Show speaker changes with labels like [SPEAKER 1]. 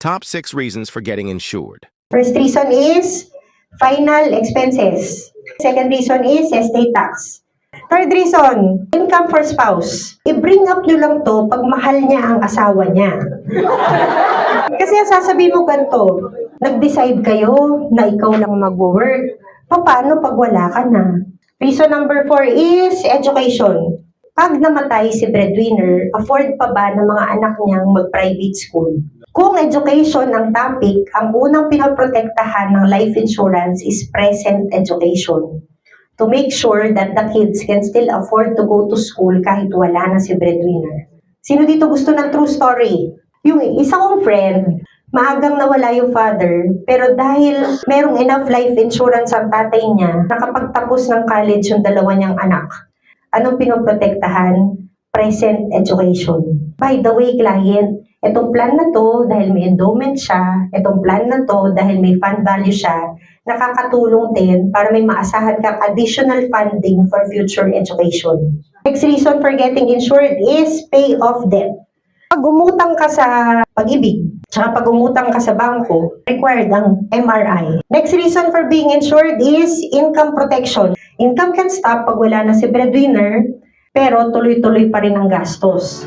[SPEAKER 1] Top 6 reasons for getting insured.
[SPEAKER 2] First reason is final expenses. Second reason is estate tax. Third reason, income for spouse. I-bring up nyo lang to pag mahal niya ang asawa niya. Kasi sasabihin mo ganito, nag-decide kayo na ikaw lang mag-work. Paano pag wala ka na? Reason number 4 is education. Pag namatay si breadwinner, afford pa ba ng mga anak niyang mag-private school? Kung education ang topic, ang unang pinoprotektahan ng life insurance is present education. To make sure that the kids can still afford to go to school kahit wala na si breadwinner. Sino dito gusto ng true story? Yung isa kong friend, maagang nawala yung father, pero dahil merong enough life insurance ang tatay niya, nakapagtapos ng college yung dalawa niyang anak. Anong pinoprotektahan? Present education. By the way, client, itong plan na to, dahil may endowment siya, itong plan na to, dahil may fund value siya, nakakatulong din para may maasahan kang additional funding for future education. Next reason for getting insured is pay off debt. Pag umutang ka sa Pag-ibig, tsaka pag umutang ka sa bangko, required ang MRI. Next reason for being insured is income protection. Income can stop pag wala na si breadwinner, pero tuloy-tuloy pa rin ang gastos.